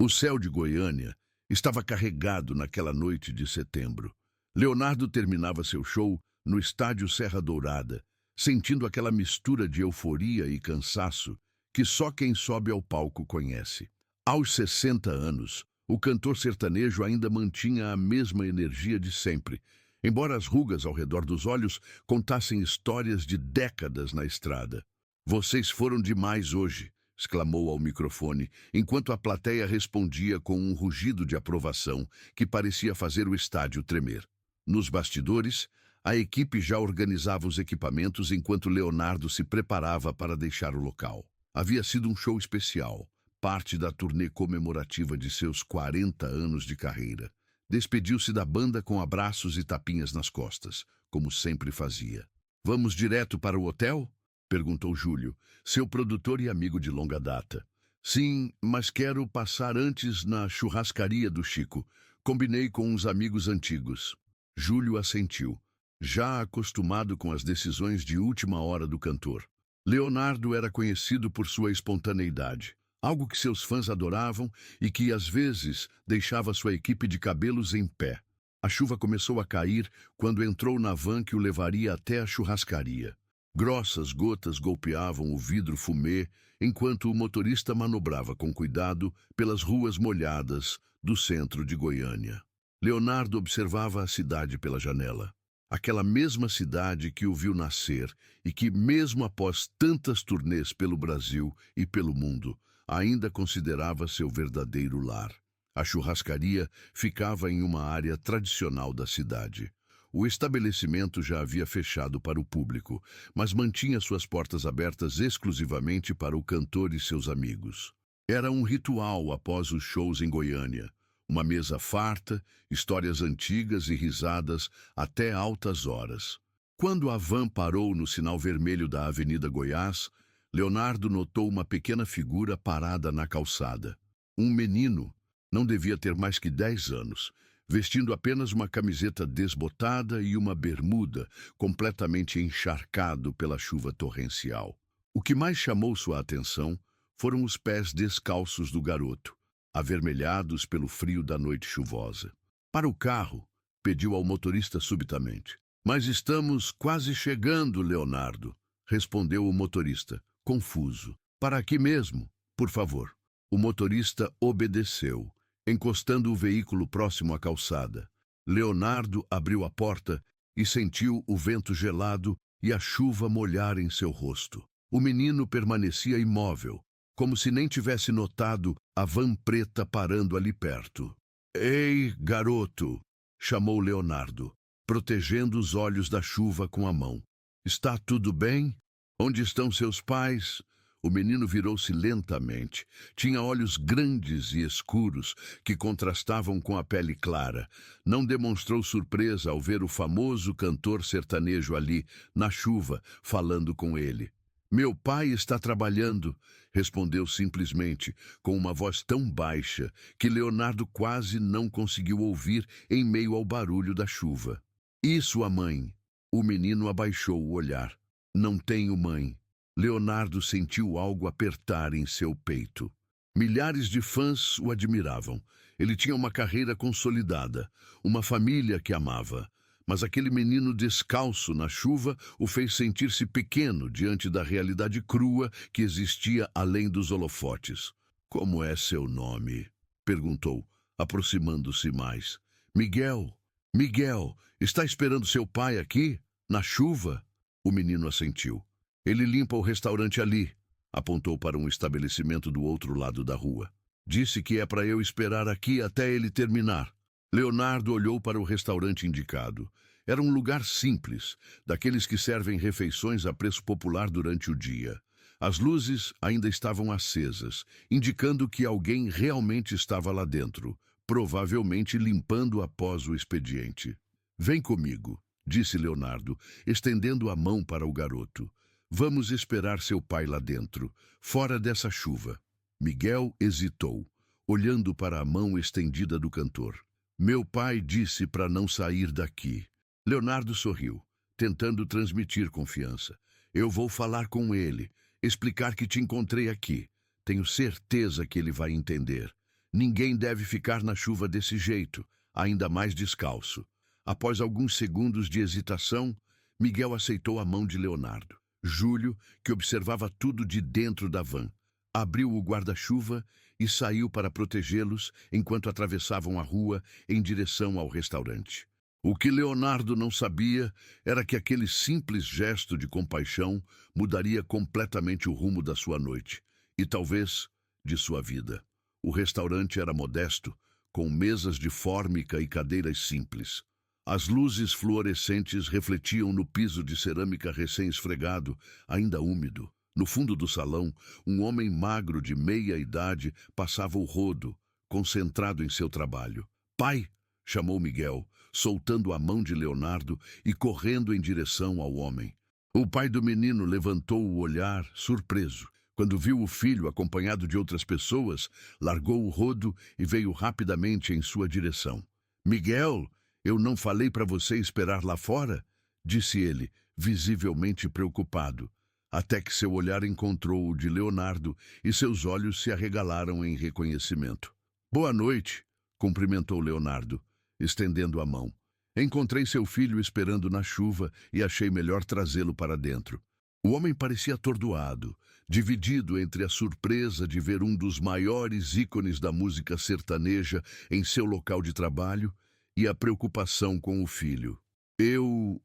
O céu de Goiânia estava carregado naquela noite de setembro. Leonardo terminava seu show no estádio Serra Dourada, sentindo aquela mistura de euforia e cansaço que só quem sobe ao palco conhece. Aos 60 anos, o cantor sertanejo ainda mantinha a mesma energia de sempre, embora as rugas ao redor dos olhos contassem histórias de décadas na estrada. "Vocês foram demais hoje", exclamou ao microfone, enquanto a plateia respondia com um rugido de aprovação que parecia fazer o estádio tremer. Nos bastidores, a equipe já organizava os equipamentos enquanto Leonardo se preparava para deixar o local. Havia sido um show especial, parte da turnê comemorativa de seus 40 anos de carreira. Despediu-se da banda com abraços e tapinhas nas costas, como sempre fazia. "Vamos direto para o hotel?" perguntou Júlio, seu produtor e amigo de longa data. "Sim, mas quero passar antes na churrascaria do Chico. Combinei com uns amigos antigos." Júlio assentiu, já acostumado com as decisões de última hora do cantor. Leonardo era conhecido por sua espontaneidade, algo que seus fãs adoravam e que, às vezes, deixava sua equipe de cabelos em pé. A chuva começou a cair quando entrou na van que o levaria até a churrascaria. Grossas gotas golpeavam o vidro fumê enquanto o motorista manobrava com cuidado pelas ruas molhadas do centro de Goiânia. Leonardo observava a cidade pela janela. Aquela mesma cidade que o viu nascer e que, mesmo após tantas turnês pelo Brasil e pelo mundo, ainda considerava seu verdadeiro lar. A churrascaria ficava em uma área tradicional da cidade. O estabelecimento já havia fechado para o público, mas mantinha suas portas abertas exclusivamente para o cantor e seus amigos. Era um ritual após os shows em Goiânia. Uma mesa farta, histórias antigas e risadas até altas horas. Quando a van parou no sinal vermelho da Avenida Goiás, Leonardo notou uma pequena figura parada na calçada. Um menino, não devia ter mais que 10 anos, vestindo apenas uma camiseta desbotada e uma bermuda, completamente encharcado pela chuva torrencial. O que mais chamou sua atenção foram os pés descalços do garoto, avermelhados pelo frio da noite chuvosa. "Para o carro", pediu ao motorista subitamente. "Mas estamos quase chegando, Leonardo", respondeu o motorista, confuso. "Para aqui mesmo, por favor." O motorista obedeceu, encostando o veículo próximo à calçada. Leonardo abriu a porta e sentiu o vento gelado e a chuva molhar em seu rosto. O menino permanecia imóvel, como se nem tivesse notado a van preta parando ali perto. "Ei, garoto!" chamou Leonardo, protegendo os olhos da chuva com a mão. "Está tudo bem? Onde estão seus pais?" O menino virou-se lentamente. Tinha olhos grandes e escuros que contrastavam com a pele clara. Não demonstrou surpresa ao ver o famoso cantor sertanejo ali, na chuva, falando com ele. "Meu pai está trabalhando", respondeu simplesmente, com uma voz tão baixa que Leonardo quase não conseguiu ouvir em meio ao barulho da chuva. "E sua mãe?" O menino abaixou o olhar. "Não tenho mãe." Leonardo sentiu algo apertar em seu peito. Milhares de fãs o admiravam. Ele tinha uma carreira consolidada, uma família que amava. Mas aquele menino descalço na chuva o fez sentir-se pequeno diante da realidade crua que existia além dos holofotes. "Como é seu nome?" perguntou, aproximando-se mais. "Miguel. Miguel, está esperando seu pai aqui, na chuva?" O menino assentiu. "Ele limpa o restaurante ali", apontou para um estabelecimento do outro lado da rua. "Disse que é para eu esperar aqui até ele terminar." Leonardo olhou para o restaurante indicado. Era um lugar simples, daqueles que servem refeições a preço popular durante o dia. As luzes ainda estavam acesas, indicando que alguém realmente estava lá dentro, provavelmente limpando após o expediente. "Vem comigo", disse Leonardo, estendendo a mão para o garoto. "Vamos esperar seu pai lá dentro, fora dessa chuva." Miguel hesitou, olhando para a mão estendida do cantor. "Meu pai disse para não sair daqui." Leonardo sorriu, tentando transmitir confiança. "Eu vou falar com ele, explicar que te encontrei aqui. Tenho certeza que ele vai entender." Ninguém deve ficar na chuva desse jeito, ainda mais descalço. Após alguns segundos de hesitação, Miguel aceitou a mão de Leonardo. Júlio, que observava tudo de dentro da van, abriu o guarda-chuva e saiu para protegê-los enquanto atravessavam a rua em direção ao restaurante. O que Leonardo não sabia era que aquele simples gesto de compaixão mudaria completamente o rumo da sua noite e, talvez, de sua vida. O restaurante era modesto, com mesas de fórmica e cadeiras simples. As luzes fluorescentes refletiam no piso de cerâmica recém-esfregado, ainda úmido. No fundo do salão, um homem magro de meia idade passava o rodo, concentrado em seu trabalho. "Pai!" chamou Miguel, soltando a mão de Leonardo e correndo em direção ao homem. O pai do menino levantou o olhar, surpreso. Quando viu o filho acompanhado de outras pessoas, largou o rodo e veio rapidamente em sua direção. "Miguel, eu não falei para você esperar lá fora?" disse ele, visivelmente preocupado, até que seu olhar encontrou o de Leonardo e seus olhos se arregalaram em reconhecimento. "Boa noite", cumprimentou Leonardo, estendendo a mão. "Encontrei seu filho esperando na chuva e achei melhor trazê-lo para dentro." O homem parecia atordoado, dividido entre a surpresa de ver um dos maiores ícones da música sertaneja em seu local de trabalho e a preocupação com o filho. Eu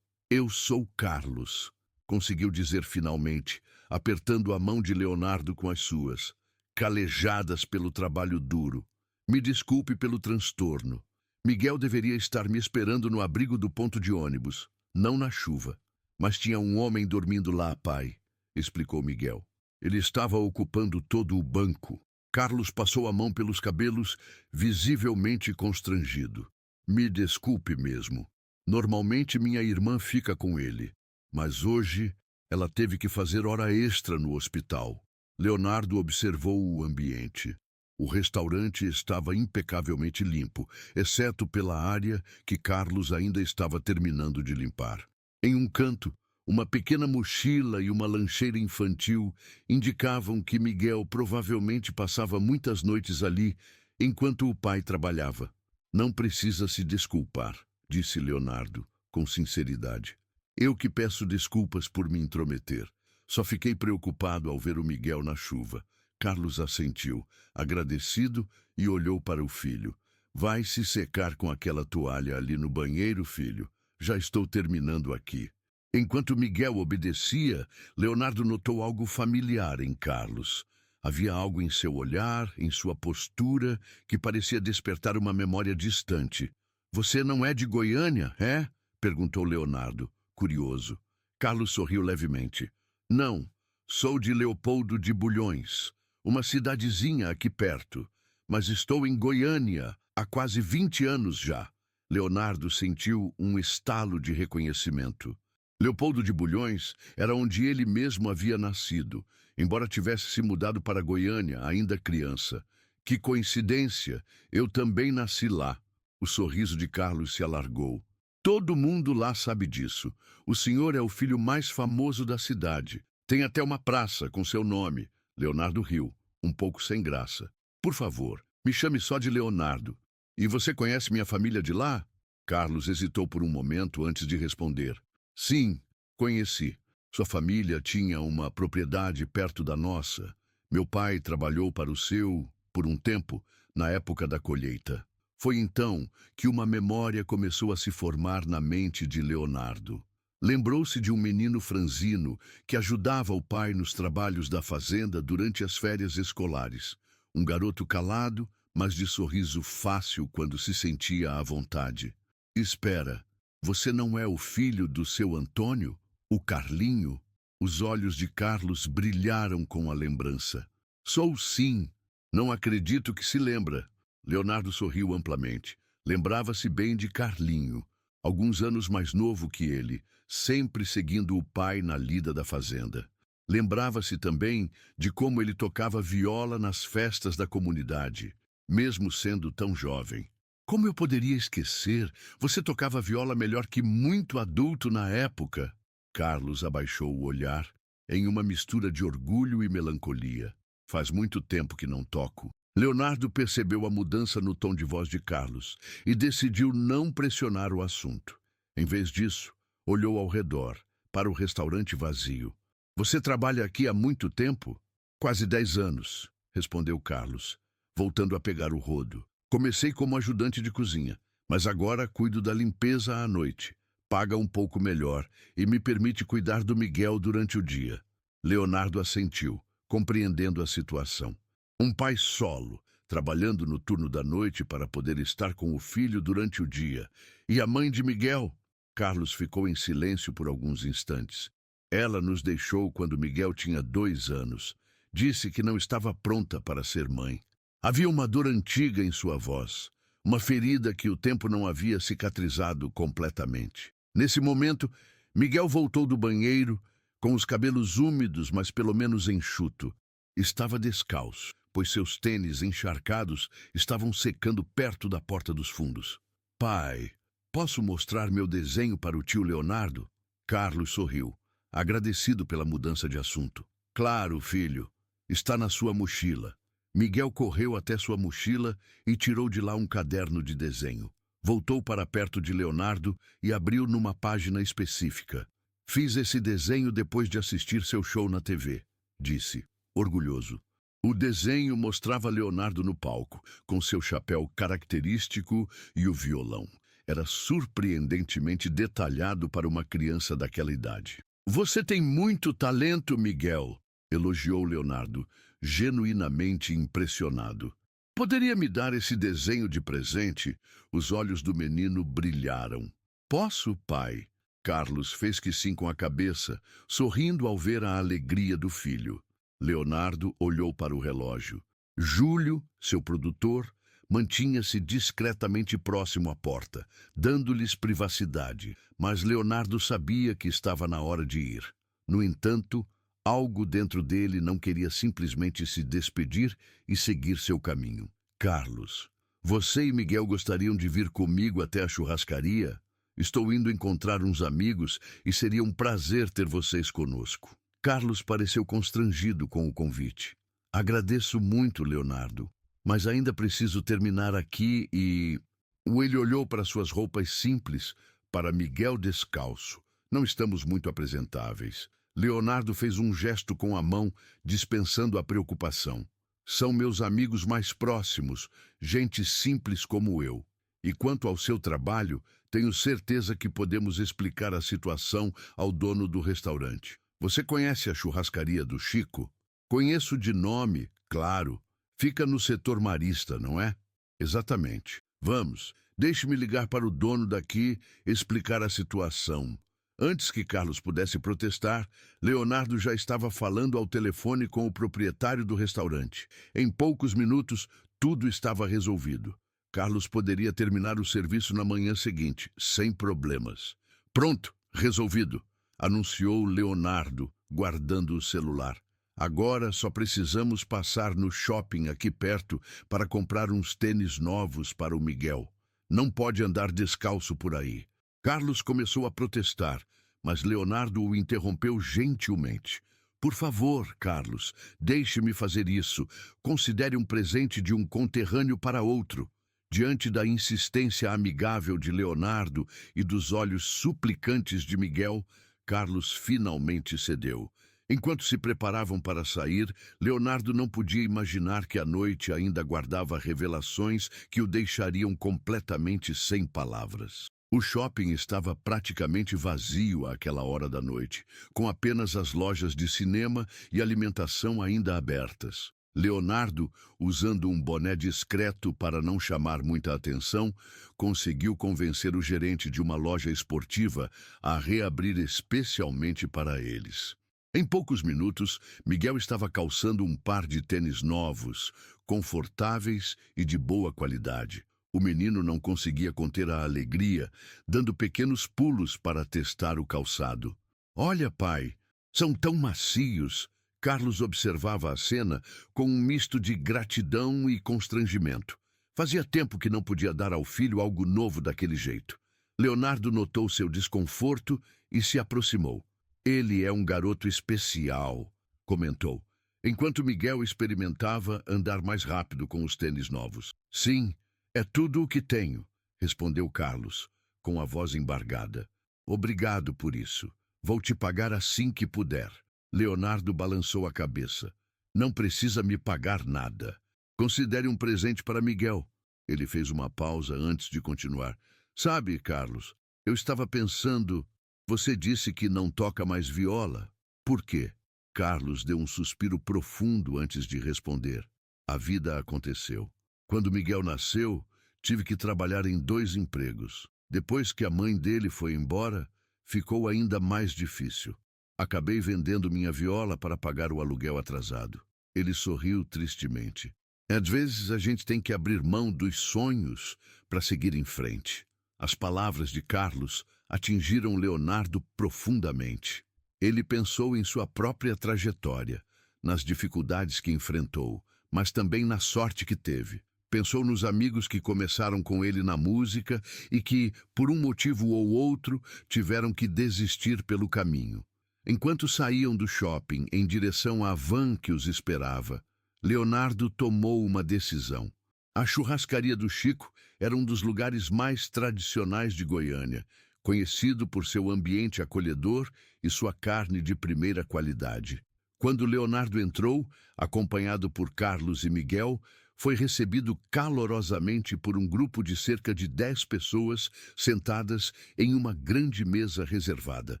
sou Carlos", conseguiu dizer finalmente, apertando a mão de Leonardo com as suas, calejadas pelo trabalho duro. "Me desculpe pelo transtorno. Miguel deveria estar me esperando no abrigo do ponto de ônibus, não na chuva. Mas tinha um homem dormindo lá, pai", explicou Miguel. "Ele estava ocupando todo o banco." Carlos passou a mão pelos cabelos, visivelmente constrangido. "Me desculpe mesmo. Normalmente minha irmã fica com ele, mas hoje ela teve que fazer hora extra no hospital." Leonardo observou o ambiente. O restaurante estava impecavelmente limpo, exceto pela área que Carlos ainda estava terminando de limpar. Em um canto, uma pequena mochila e uma lancheira infantil indicavam que Miguel provavelmente passava muitas noites ali enquanto o pai trabalhava. "Não precisa se desculpar", disse Leonardo, com sinceridade. "Eu que peço desculpas por me intrometer. Só fiquei preocupado ao ver o Miguel na chuva." Carlos assentiu, agradecido, e olhou para o filho. "Vai se secar com aquela toalha ali no banheiro, filho. Já estou terminando aqui." Enquanto Miguel obedecia, Leonardo notou algo familiar em Carlos. Havia algo em seu olhar, em sua postura, que parecia despertar uma memória distante. "Você não é de Goiânia, é?" perguntou Leonardo, curioso. Carlos sorriu levemente. "Não, sou de Leopoldo de Bulhões, uma cidadezinha aqui perto, mas estou em Goiânia há quase 20 anos já." Leonardo sentiu um estalo de reconhecimento. Leopoldo de Bulhões era onde ele mesmo havia nascido, embora tivesse se mudado para Goiânia ainda criança. "Que coincidência, eu também nasci lá." O sorriso de Carlos se alargou. "Todo mundo lá sabe disso. O senhor é o filho mais famoso da cidade. Tem até uma praça com seu nome." Leonardo riu, um pouco sem graça. "Por favor, me chame só de Leonardo. E você conhece minha família de lá?" Carlos hesitou por um momento antes de responder. "Sim, conheci. Sua família tinha uma propriedade perto da nossa. Meu pai trabalhou para o seu, por um tempo, na época da colheita." Foi então que uma memória começou a se formar na mente de Leonardo. Lembrou-se de um menino franzino que ajudava o pai nos trabalhos da fazenda durante as férias escolares. Um garoto calado, mas de sorriso fácil quando se sentia à vontade. "Espera, você não é o filho do seu Antônio, o Carlinho?" Os olhos de Carlos brilharam com a lembrança. "Sou sim. Não acredito que se lembra." Leonardo sorriu amplamente. Lembrava-se bem de Carlinho, alguns anos mais novo que ele, sempre seguindo o pai na lida da fazenda. Lembrava-se também de como ele tocava viola nas festas da comunidade, mesmo sendo tão jovem. "Como eu poderia esquecer? Você tocava viola melhor que muito adulto na época." Carlos abaixou o olhar, em uma mistura de orgulho e melancolia. "Faz muito tempo que não toco." Leonardo percebeu a mudança no tom de voz de Carlos e decidiu não pressionar o assunto. Em vez disso, olhou ao redor, para o restaurante vazio. Você trabalha aqui há muito tempo? Quase 10 anos, respondeu Carlos, voltando a pegar o rodo. Comecei como ajudante de cozinha, mas agora cuido da limpeza à noite. Paga um pouco melhor e me permite cuidar do Miguel durante o dia. Leonardo assentiu, compreendendo a situação. Um pai solo, trabalhando no turno da noite para poder estar com o filho durante o dia. E a mãe de Miguel? Carlos ficou em silêncio por alguns instantes. Ela nos deixou quando Miguel tinha 2 anos. Disse que não estava pronta para ser mãe. Havia uma dor antiga em sua voz, uma ferida que o tempo não havia cicatrizado completamente. Nesse momento, Miguel voltou do banheiro, com os cabelos úmidos, mas pelo menos enxuto. Estava descalço, pois seus tênis encharcados estavam secando perto da porta dos fundos. Pai, posso mostrar meu desenho para o tio Leonardo? Carlos sorriu, agradecido pela mudança de assunto. Claro, filho, está na sua mochila. Miguel correu até sua mochila e tirou de lá um caderno de desenho. Voltou para perto de Leonardo e abriu numa página específica. Fiz esse desenho depois de assistir seu show na TV, disse, orgulhoso. O desenho mostrava Leonardo no palco, com seu chapéu característico e o violão. Era surpreendentemente detalhado para uma criança daquela idade. Você tem muito talento, Miguel, elogiou Leonardo, genuinamente impressionado. Poderia me dar esse desenho de presente? Os olhos do menino brilharam. Posso, pai? Carlos fez que sim com a cabeça, sorrindo ao ver a alegria do filho. Leonardo olhou para o relógio. Júlio, seu produtor, mantinha-se discretamente próximo à porta, dando-lhes privacidade, mas Leonardo sabia que estava na hora de ir. No entanto, algo dentro dele não queria simplesmente se despedir e seguir seu caminho. Carlos, você e Miguel gostariam de vir comigo até a churrascaria? Estou indo encontrar uns amigos e seria um prazer ter vocês conosco. Carlos pareceu constrangido com o convite. Agradeço muito, Leonardo, mas ainda preciso terminar aqui e... Ele olhou para suas roupas simples, para Miguel descalço. Não estamos muito apresentáveis. Leonardo fez um gesto com a mão, dispensando a preocupação. São meus amigos mais próximos, gente simples como eu. E quanto ao seu trabalho, tenho certeza que podemos explicar a situação ao dono do restaurante. Você conhece a churrascaria do Chico? Conheço de nome, claro. Fica no setor marista, não é? Exatamente. Vamos, deixe-me ligar para o dono daqui explicar a situação. Antes que Carlos pudesse protestar, Leonardo já estava falando ao telefone com o proprietário do restaurante. Em poucos minutos, tudo estava resolvido. Carlos poderia terminar o serviço na manhã seguinte, sem problemas. Pronto, resolvido, anunciou Leonardo, guardando o celular. Agora só precisamos passar no shopping aqui perto para comprar uns tênis novos para o Miguel. Não pode andar descalço por aí. Carlos começou a protestar, mas Leonardo o interrompeu gentilmente. Por favor, Carlos, deixe-me fazer isso. Considere um presente de um conterrâneo para outro. Diante da insistência amigável de Leonardo e dos olhos suplicantes de Miguel, Carlos finalmente cedeu. Enquanto se preparavam para sair, Leonardo não podia imaginar que a noite ainda guardava revelações que o deixariam completamente sem palavras. O shopping estava praticamente vazio àquela hora da noite, com apenas as lojas de cinema e alimentação ainda abertas. Leonardo, usando um boné discreto para não chamar muita atenção, conseguiu convencer o gerente de uma loja esportiva a reabrir especialmente para eles. Em poucos minutos, Miguel estava calçando um par de tênis novos, confortáveis e de boa qualidade. O menino não conseguia conter a alegria, dando pequenos pulos para testar o calçado. Olha, pai, são tão macios! Carlos observava a cena com um misto de gratidão e constrangimento. Fazia tempo que não podia dar ao filho algo novo daquele jeito. Leonardo notou seu desconforto e se aproximou. Ele é um garoto especial, comentou. enquanto Miguel experimentava andar mais rápido com os tênis novos. Sim, é tudo o que tenho, respondeu Carlos, com a voz embargada. Obrigado por isso. Vou te pagar assim que puder. Leonardo balançou a cabeça. Não precisa me pagar nada. Considere um presente para Miguel. Ele fez uma pausa antes de continuar. Sabe, Carlos, eu estava pensando... Você disse que não toca mais viola. Por quê? Carlos deu um suspiro profundo antes de responder. A vida aconteceu. Quando Miguel nasceu, tive que trabalhar em 2 empregos. Depois que a mãe dele foi embora, ficou ainda mais difícil. Acabei vendendo minha viola para pagar o aluguel atrasado. Ele sorriu tristemente. Às vezes a gente tem que abrir mão dos sonhos para seguir em frente. As palavras de Carlos atingiram Leonardo profundamente. Ele pensou em sua própria trajetória, nas dificuldades que enfrentou, mas também na sorte que teve. Pensou nos amigos que começaram com ele na música e que, por um motivo ou outro, tiveram que desistir pelo caminho. Enquanto saíam do shopping em direção à van que os esperava, Leonardo tomou uma decisão. A churrascaria do Chico era um dos lugares mais tradicionais de Goiânia, conhecido por seu ambiente acolhedor e sua carne de primeira qualidade. Quando Leonardo entrou, acompanhado por Carlos e Miguel, foi recebido calorosamente por um grupo de cerca de 10 pessoas sentadas em uma grande mesa reservada.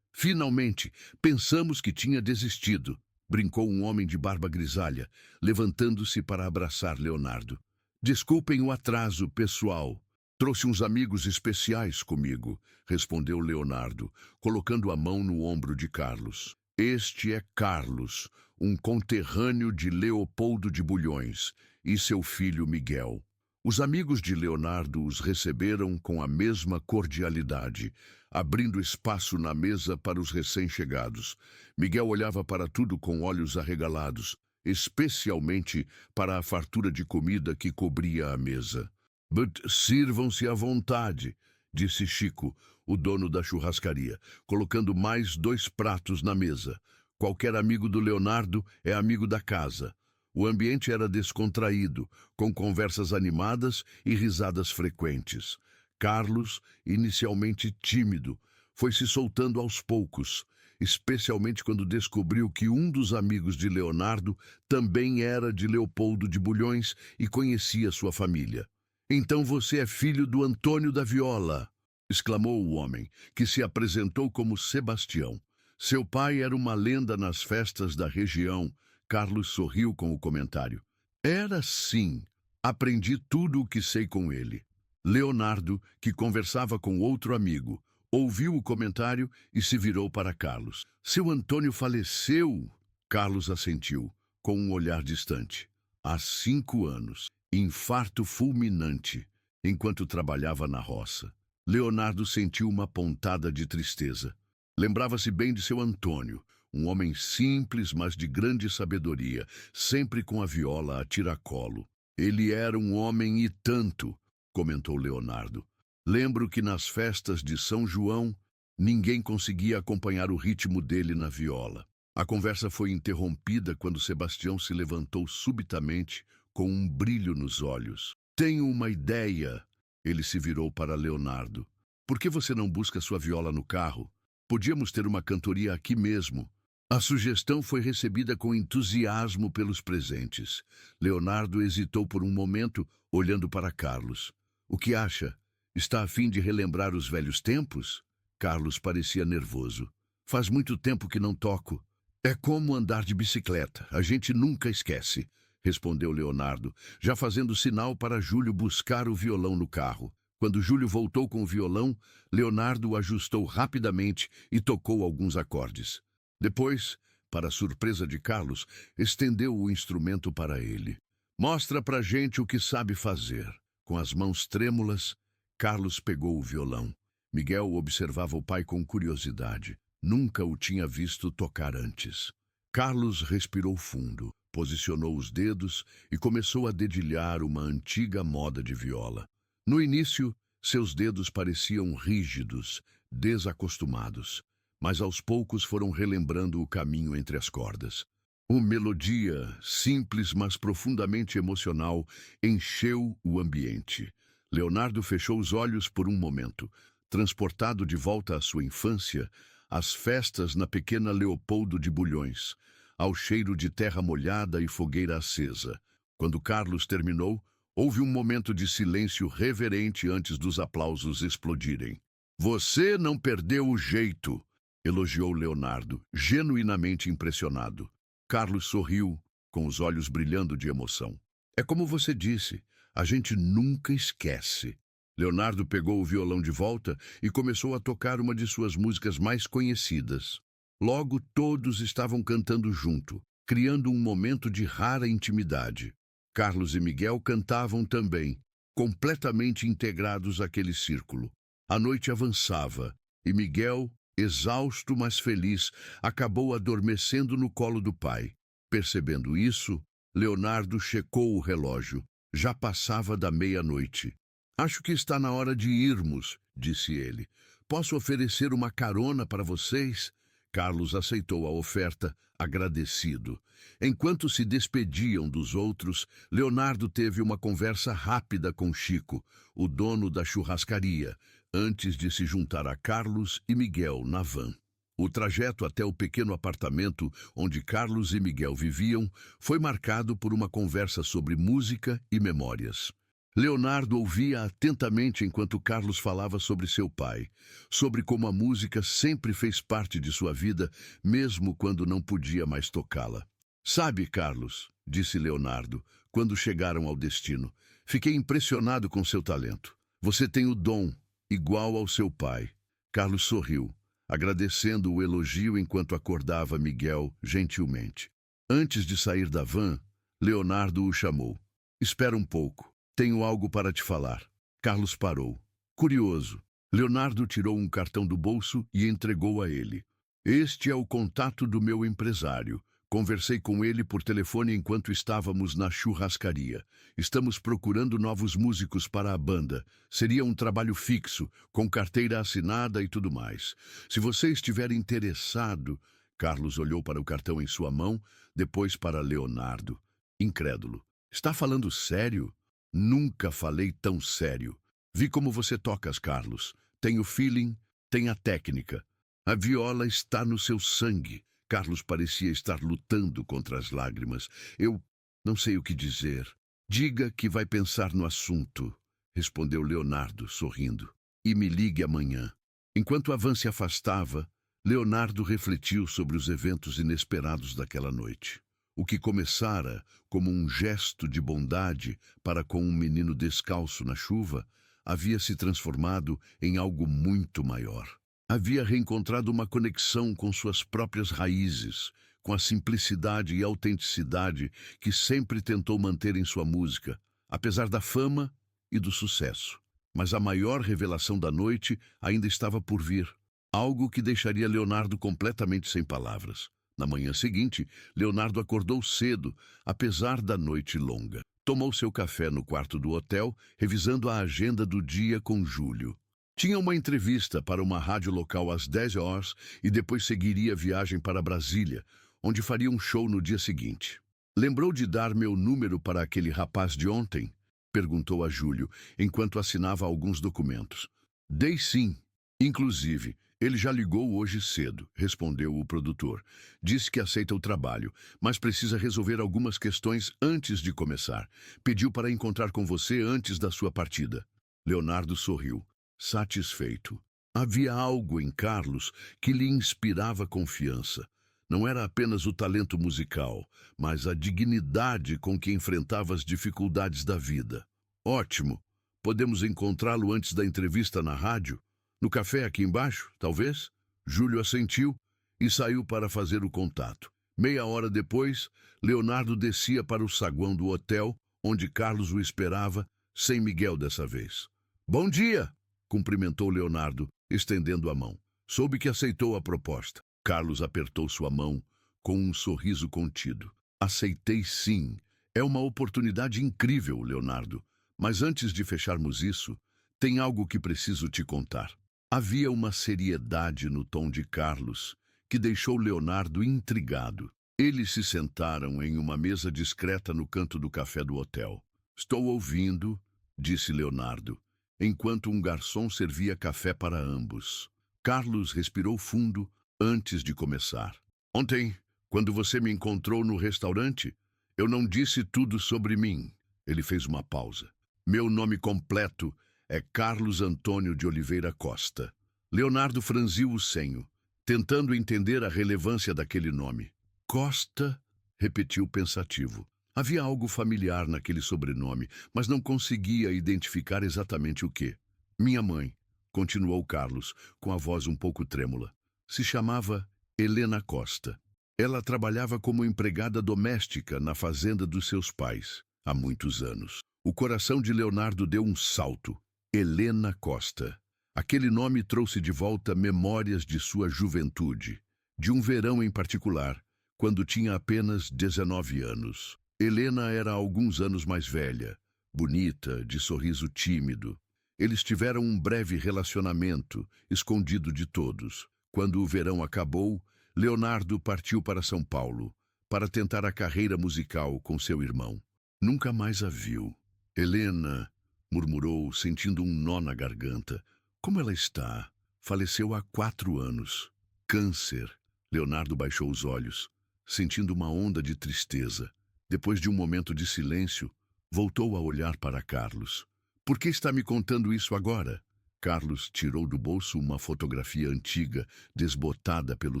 Finalmente, pensamos que tinha desistido, brincou um homem de barba grisalha, levantando-se para abraçar Leonardo. Desculpem o atraso, pessoal. Trouxe uns amigos especiais comigo, respondeu Leonardo, colocando a mão no ombro de Carlos. Este é Carlos, um conterrâneo de Leopoldo de Bulhões, e seu filho Miguel. Os amigos de Leonardo os receberam com a mesma cordialidade, abrindo espaço na mesa para os recém-chegados. Miguel olhava para tudo com olhos arregalados, especialmente para a fartura de comida que cobria a mesa. "But sirvam-se à vontade", disse Chico, o dono da churrascaria, colocando mais 2 pratos na mesa. Qualquer amigo do Leonardo é amigo da casa. O ambiente era descontraído, com conversas animadas e risadas frequentes. Carlos, inicialmente tímido, foi se soltando aos poucos, especialmente quando descobriu que um dos amigos de Leonardo também era de Leopoldo de Bulhões e conhecia sua família. "Então você é filho do Antônio da Viola", exclamou o homem, que se apresentou como Sebastião. Seu pai era uma lenda nas festas da região. Carlos sorriu com o comentário. "Era sim. Aprendi tudo o que sei com ele." Leonardo, que conversava com outro amigo, ouviu o comentário e se virou para Carlos. "Seu Antônio faleceu?" Carlos assentiu, com um olhar distante. "Há 5 anos. Infarto fulminante, enquanto trabalhava na roça." Leonardo sentiu uma pontada de tristeza. Lembrava-se bem de seu Antônio, um homem simples, mas de grande sabedoria, sempre com a viola a tiracolo. "Ele era um homem e tanto", comentou Leonardo. "Lembro que nas festas de São João, ninguém conseguia acompanhar o ritmo dele na viola." A conversa foi interrompida quando Sebastião se levantou subitamente, com um brilho nos olhos. "Tenho uma ideia." Ele se virou para Leonardo. "Por que você não busca sua viola no carro? Podíamos ter uma cantoria aqui mesmo." A sugestão foi recebida com entusiasmo pelos presentes. Leonardo hesitou por um momento, olhando para Carlos. "O que acha? Está a fim de relembrar os velhos tempos?" Carlos parecia nervoso. "Faz muito tempo que não toco." "É como andar de bicicleta, a gente nunca esquece", respondeu Leonardo, já fazendo sinal para Júlio buscar o violão no carro. Quando Júlio voltou com o violão, Leonardo o ajustou rapidamente e tocou alguns acordes. Depois, para a surpresa de Carlos, estendeu o instrumento para ele. "Mostra pra gente o que sabe fazer." Com as mãos trêmulas, Carlos pegou o violão. Miguel observava o pai com curiosidade. Nunca o tinha visto tocar antes. Carlos respirou fundo, posicionou os dedos e começou a dedilhar uma antiga moda de viola. No início, seus dedos pareciam rígidos, desacostumados, mas aos poucos foram relembrando o caminho entre as cordas. Uma melodia, simples mas profundamente emocional, encheu o ambiente. Leonardo fechou os olhos por um momento, transportado de volta à sua infância, às festas na pequena Leopoldo de Bulhões, ao cheiro de terra molhada e fogueira acesa. Quando Carlos terminou, houve um momento de silêncio reverente antes dos aplausos explodirem. "Você não perdeu o jeito", elogiou Leonardo, genuinamente impressionado. Carlos sorriu, com os olhos brilhando de emoção. "É como você disse, a gente nunca esquece." Leonardo pegou o violão de volta e começou a tocar uma de suas músicas mais conhecidas. Logo todos estavam cantando junto, criando um momento de rara intimidade. Carlos e Miguel cantavam também, completamente integrados àquele círculo. A noite avançava e Miguel, exausto mas feliz, acabou adormecendo no colo do pai. Percebendo isso, Leonardo checou o relógio. Já passava da meia-noite. "Acho que está na hora de irmos", disse ele. "Posso oferecer uma carona para vocês?" Carlos aceitou a oferta, agradecido. Enquanto se despediam dos outros, Leonardo teve uma conversa rápida com Chico, o dono da churrascaria, antes de se juntar a Carlos e Miguel na van. O trajeto até o pequeno apartamento onde Carlos e Miguel viviam foi marcado por uma conversa sobre música e memórias. Leonardo ouvia atentamente enquanto Carlos falava sobre seu pai, sobre como a música sempre fez parte de sua vida, mesmo quando não podia mais tocá-la. "Sabe, Carlos", disse Leonardo, quando chegaram ao destino, "fiquei impressionado com seu talento. Você tem o dom, igual ao seu pai." Carlos sorriu, agradecendo o elogio enquanto acordava Miguel gentilmente. Antes de sair da van, Leonardo o chamou. "Espera um pouco. Tenho algo para te falar." Carlos parou. Curioso, Leonardo tirou um cartão do bolso e entregou a ele. "Este é o contato do meu empresário. Conversei com ele por telefone enquanto estávamos na churrascaria. Estamos procurando novos músicos para a banda. Seria um trabalho fixo, com carteira assinada e tudo mais. Se você estiver interessado..." Carlos olhou para o cartão em sua mão, depois para Leonardo, incrédulo. "Está falando sério?" "Nunca falei tão sério. Vi como você tocas, Carlos. Tem o feeling, tem a técnica. A viola está no seu sangue." Carlos parecia estar lutando contra as lágrimas. "Eu não sei o que dizer." "Diga que vai pensar no assunto", respondeu Leonardo, sorrindo. "E me ligue amanhã." Enquanto a van se afastava, Leonardo refletiu sobre os eventos inesperados daquela noite. O que começara como um gesto de bondade para com um menino descalço na chuva, havia se transformado em algo muito maior. Havia reencontrado uma conexão com suas próprias raízes, com a simplicidade e autenticidade que sempre tentou manter em sua música, apesar da fama e do sucesso. Mas a maior revelação da noite ainda estava por vir, algo que deixaria Leonardo completamente sem palavras. Na manhã seguinte, Leonardo acordou cedo, apesar da noite longa. Tomou seu café no quarto do hotel, revisando a agenda do dia com Júlio. Tinha uma entrevista para uma rádio local às 10 horas e depois seguiria a viagem para Brasília, onde faria um show no dia seguinte. "Lembrou de dar meu número para aquele rapaz de ontem?" perguntou a Júlio, enquanto assinava alguns documentos. "Dei sim. Inclusive, ele já ligou hoje cedo", respondeu o produtor. "Disse que aceita o trabalho, mas precisa resolver algumas questões antes de começar. Pediu para encontrar com você antes da sua partida." Leonardo sorriu, satisfeito. Havia algo em Carlos que lhe inspirava confiança. Não era apenas o talento musical, mas a dignidade com que enfrentava as dificuldades da vida. "Ótimo. Podemos encontrá-lo antes da entrevista na rádio? No café aqui embaixo, talvez?" Júlio assentiu e saiu para fazer o contato. Meia hora depois, Leonardo descia para o saguão do hotel, onde Carlos o esperava, sem Miguel dessa vez. "Bom dia!" cumprimentou Leonardo, estendendo a mão. Soube que aceitou a proposta. Carlos apertou sua mão com um sorriso contido. "Aceitei sim. É uma oportunidade incrível, Leonardo. Mas antes de fecharmos isso, tem algo que preciso te contar." Havia uma seriedade no tom de Carlos que deixou Leonardo intrigado. Eles se sentaram em uma mesa discreta no canto do café do hotel. Estou ouvindo, disse Leonardo, enquanto um garçom servia café para ambos. Carlos respirou fundo antes de começar. Ontem, quando você me encontrou no restaurante, eu não disse tudo sobre mim. Ele fez uma pausa. Meu nome completo é Carlos Antônio de Oliveira Costa. Leonardo franziu o senho, tentando entender a relevância daquele nome. Costa, repetiu pensativo. Havia algo familiar naquele sobrenome, mas não conseguia identificar exatamente o que. Minha mãe, continuou Carlos, com a voz um pouco trêmula, se chamava Helena Costa. Ela trabalhava como empregada doméstica na fazenda dos seus pais, há muitos anos. O coração de Leonardo deu um salto. Helena Costa. Aquele nome trouxe de volta memórias de sua juventude, de um verão em particular, quando tinha apenas 19 anos. Helena era alguns anos mais velha, bonita, de sorriso tímido. Eles tiveram um breve relacionamento, escondido de todos. Quando o verão acabou, Leonardo partiu para São Paulo, para tentar a carreira musical com seu irmão. Nunca mais a viu. Helena, murmurou, sentindo um nó na garganta. Como ela está? Faleceu há 4 anos. Câncer. Leonardo baixou os olhos, sentindo uma onda de tristeza. Depois de um momento de silêncio, voltou a olhar para Carlos. Por que está me contando isso agora? Carlos tirou do bolso uma fotografia antiga, desbotada pelo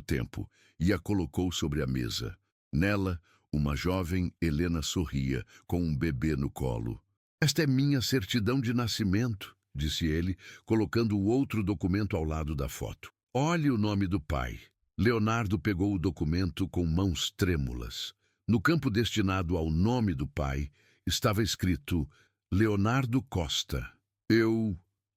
tempo, e a colocou sobre a mesa. Nela, uma jovem Helena sorria, com um bebê no colo. Esta é minha certidão de nascimento, disse ele, colocando o outro documento ao lado da foto. Olhe o nome do pai. Leonardo pegou o documento com mãos trêmulas. No campo destinado ao nome do pai, estava escrito Leonardo Costa.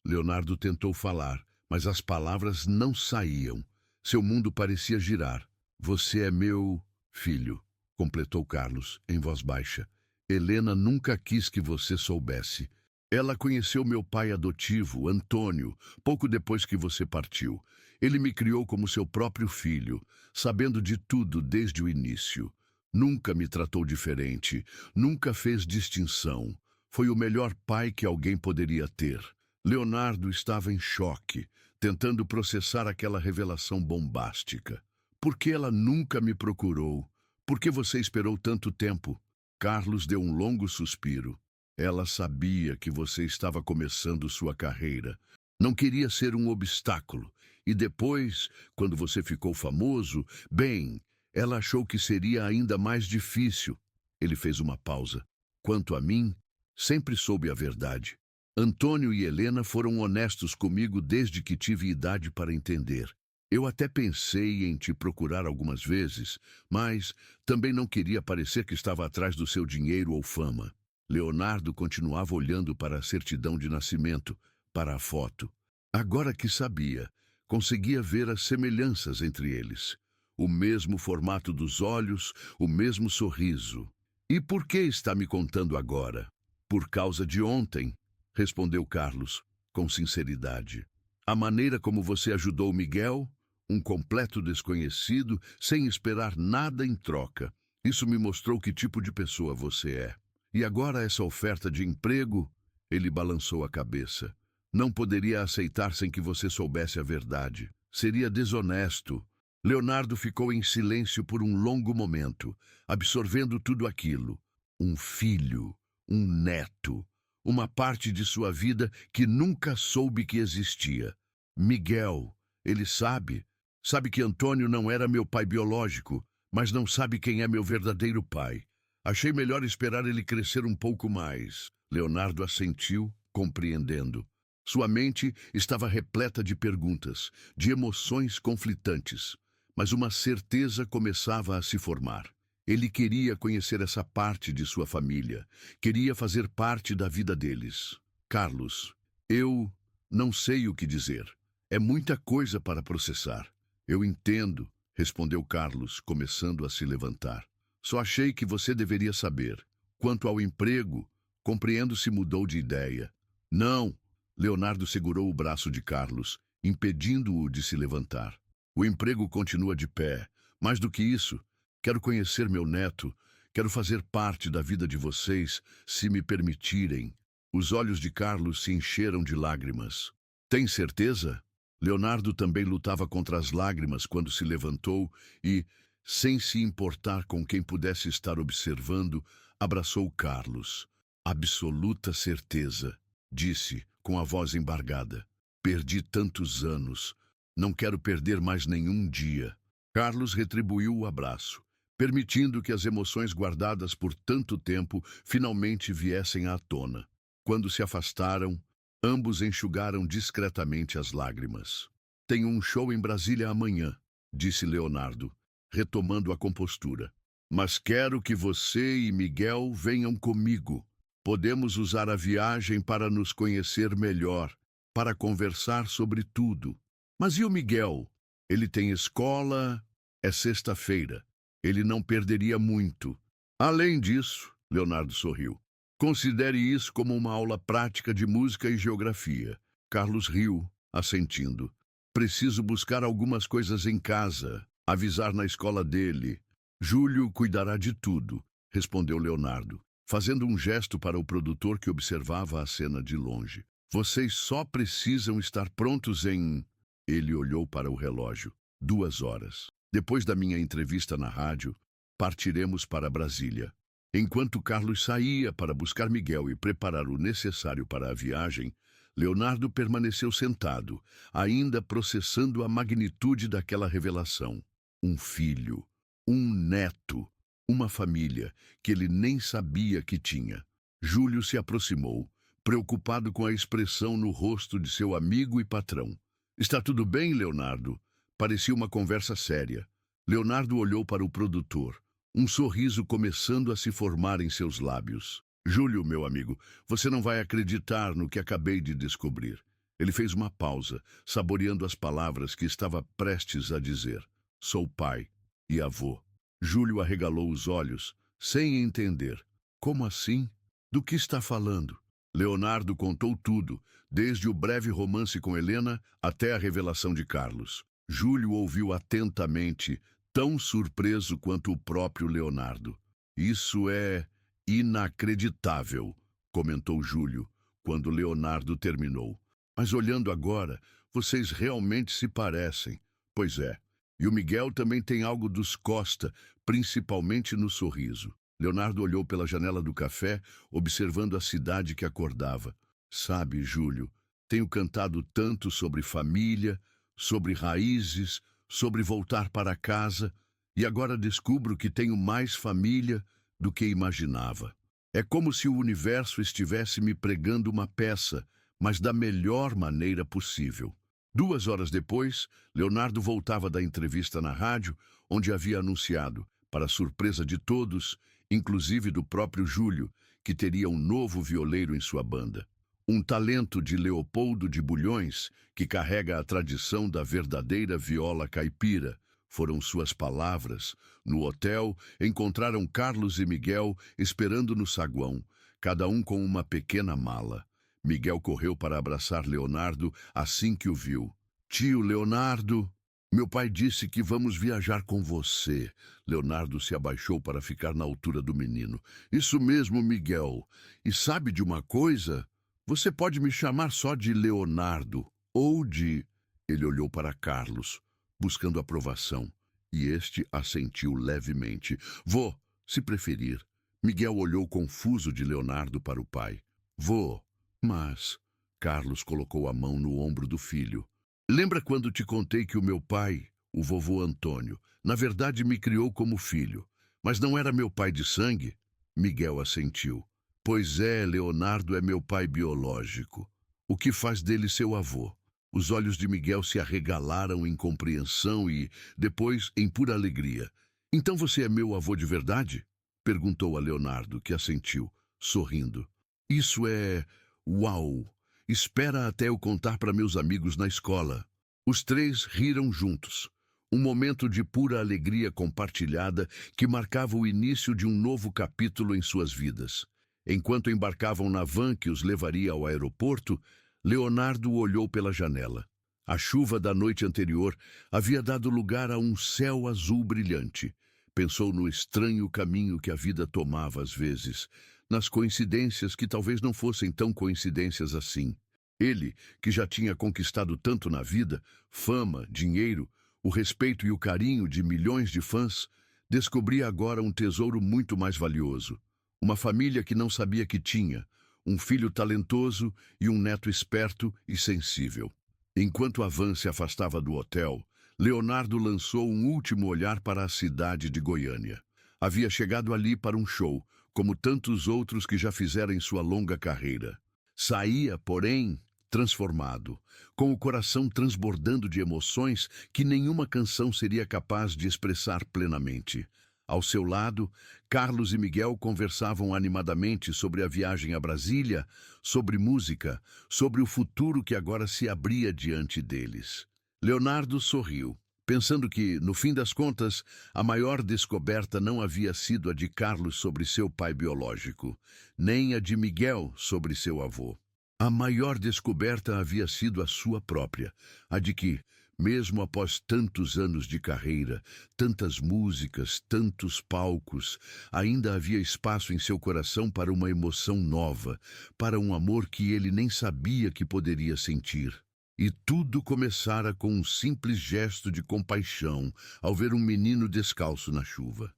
Leonardo tentou falar, mas as palavras não saíam. Seu mundo parecia girar. Você é meu filho, completou Carlos, em voz baixa. Helena nunca quis que você soubesse. Ela conheceu meu pai adotivo, Antônio, pouco depois que você partiu. Ele me criou como seu próprio filho, sabendo de tudo desde o início. Nunca me tratou diferente, nunca fez distinção. Foi o melhor pai que alguém poderia ter. Leonardo estava em choque, tentando processar aquela revelação bombástica. Por que ela nunca me procurou? Por que você esperou tanto tempo? Carlos deu um longo suspiro. Ela sabia que você estava começando sua carreira. Não queria ser um obstáculo. E depois, quando você ficou famoso, bem, ela achou que seria ainda mais difícil. Ele fez uma pausa. Quanto a mim, sempre soube a verdade. Antônio e Helena foram honestos comigo desde que tive idade para entender. Eu até pensei em te procurar algumas vezes, mas também não queria parecer que estava atrás do seu dinheiro ou fama. Leonardo continuava olhando para a certidão de nascimento, para a foto. Agora que sabia, conseguia ver as semelhanças entre eles. O mesmo formato dos olhos, o mesmo sorriso. E por que está me contando agora? Por causa de ontem, respondeu Carlos, com sinceridade. A maneira como você ajudou Miguel, um completo desconhecido, sem esperar nada em troca. Isso me mostrou que tipo de pessoa você é. E agora essa oferta de emprego? Ele balançou a cabeça. Não poderia aceitar sem que você soubesse a verdade. Seria desonesto. Leonardo ficou em silêncio por um longo momento, absorvendo tudo aquilo. Um filho, um neto, uma parte de sua vida que nunca soube que existia. Miguel, ele sabe. Sabe que Antônio não era meu pai biológico, mas não sabe quem é meu verdadeiro pai. Achei melhor esperar ele crescer um pouco mais. Leonardo assentiu, compreendendo. Sua mente estava repleta de perguntas, de emoções conflitantes, mas uma certeza começava a se formar. Ele queria conhecer essa parte de sua família, queria fazer parte da vida deles. Carlos, eu não sei o que dizer. É muita coisa para processar. Eu entendo, respondeu Carlos, começando a se levantar. Só achei que você deveria saber. Quanto ao emprego, compreendo se mudou de ideia. Não, Leonardo segurou o braço de Carlos, impedindo-o de se levantar. O emprego continua de pé. Mais do que isso, Quero conhecer meu neto. Quero fazer parte da vida de vocês, se me permitirem. Os olhos de Carlos se encheram de lágrimas. Tem certeza? Leonardo também lutava contra as lágrimas quando se levantou e, sem se importar com quem pudesse estar observando, abraçou Carlos. Absoluta certeza, disse, com a voz embargada. Perdi tantos anos. Não quero perder mais nenhum dia. Carlos retribuiu o abraço, permitindo que as emoções guardadas por tanto tempo finalmente viessem à tona. Quando se afastaram, ambos enxugaram discretamente as lágrimas. Tenho um show em Brasília amanhã, disse Leonardo, retomando a compostura. Mas quero que você e Miguel venham comigo. Podemos usar a viagem para nos conhecer melhor, para conversar sobre tudo. Mas e o Miguel? Ele tem escola, é sexta-feira. Ele não perderia muito. Além disso, Leonardo sorriu. Considere isso como uma aula prática de música e geografia. Carlos riu, assentindo. Preciso buscar algumas coisas em casa, avisar na escola dele. Júlio cuidará de tudo, respondeu Leonardo, fazendo um gesto para o produtor que observava a cena de longe. Vocês só precisam estar prontos em... Ele olhou para o relógio. 2 horas. Depois da minha entrevista na rádio, partiremos para Brasília. Enquanto Carlos saía para buscar Miguel e preparar o necessário para a viagem, Leonardo permaneceu sentado, ainda processando a magnitude daquela revelação. Um filho, um neto, uma família que ele nem sabia que tinha. Júlio se aproximou, preocupado com a expressão no rosto de seu amigo e patrão. Está tudo bem, Leonardo? Parecia uma conversa séria. Leonardo olhou para o produtor, um sorriso começando a se formar em seus lábios. Júlio, meu amigo, você não vai acreditar no que acabei de descobrir. Ele fez uma pausa, saboreando as palavras que estava prestes a dizer. Sou pai e avô. Júlio arregalou os olhos, sem entender. Como assim? Do que está falando? Leonardo contou tudo, desde o breve romance com Helena até a revelação de Carlos. Júlio ouviu atentamente, tão surpreso quanto o próprio Leonardo. Isso é inacreditável, comentou Júlio, quando Leonardo terminou. Mas olhando agora, vocês realmente se parecem. Pois é. E o Miguel também tem algo dos Costa, principalmente no sorriso. Leonardo olhou pela janela do café, observando a cidade que acordava. Sabe, Júlio, tenho cantado tanto sobre família, sobre raízes, sobre voltar para casa, e agora descubro que tenho mais família do que imaginava. É como se o universo estivesse me pregando uma peça, mas da melhor maneira possível. 2 horas depois, Leonardo voltava da entrevista na rádio, onde havia anunciado, para surpresa de todos, inclusive do próprio Júlio, que teria um novo violeiro em sua banda. Um talento de Leopoldo de Bulhões, que carrega a tradição da verdadeira viola caipira. Foram suas palavras. No hotel, encontraram Carlos e Miguel esperando no saguão, cada um com uma pequena mala. Miguel correu para abraçar Leonardo assim que o viu. Tio Leonardo, meu pai disse que vamos viajar com você. Leonardo se abaixou para ficar na altura do menino. Isso mesmo, Miguel. E sabe de uma coisa? Você pode me chamar só de Leonardo, ou de... Ele olhou para Carlos, buscando aprovação, e este assentiu levemente. Vô, se preferir. Miguel olhou confuso de Leonardo para o pai. Vô, mas... Carlos colocou a mão no ombro do filho. Lembra quando te contei que o meu pai, o vovô Antônio, na verdade me criou como filho, mas não era meu pai de sangue? Miguel assentiu. Pois é, Leonardo é meu pai biológico, o que faz dele seu avô. Os olhos de Miguel se arregalaram em compreensão e, depois, em pura alegria. Então você é meu avô de verdade? Perguntou a Leonardo, que assentiu, sorrindo. Isso é... Uau! Espera até eu contar para meus amigos na escola. Os 3 riram juntos. Um momento de pura alegria compartilhada que marcava o início de um novo capítulo em suas vidas. Enquanto embarcavam na van que os levaria ao aeroporto, Leonardo olhou pela janela. A chuva da noite anterior havia dado lugar a um céu azul brilhante. Pensou no estranho caminho que a vida tomava às vezes, nas coincidências que talvez não fossem tão coincidências assim. Ele, que já tinha conquistado tanto na vida, fama, dinheiro, o respeito e o carinho de milhões de fãs, descobria agora um tesouro muito mais valioso. Uma família que não sabia que tinha, um filho talentoso e um neto esperto e sensível. Enquanto a van se afastava do hotel, Leonardo lançou um último olhar para a cidade de Goiânia. Havia chegado ali para um show, como tantos outros que já fizeram em sua longa carreira. Saía, porém, transformado, com o coração transbordando de emoções que nenhuma canção seria capaz de expressar plenamente. Ao seu lado, Carlos e Miguel conversavam animadamente sobre a viagem a Brasília, sobre música, sobre o futuro que agora se abria diante deles. Leonardo sorriu, pensando que, no fim das contas, a maior descoberta não havia sido a de Carlos sobre seu pai biológico, nem a de Miguel sobre seu avô. A maior descoberta havia sido a sua própria, a de que, mesmo após tantos anos de carreira, tantas músicas, tantos palcos, ainda havia espaço em seu coração para uma emoção nova, para um amor que ele nem sabia que poderia sentir. E tudo começara com um simples gesto de compaixão ao ver um menino descalço na chuva.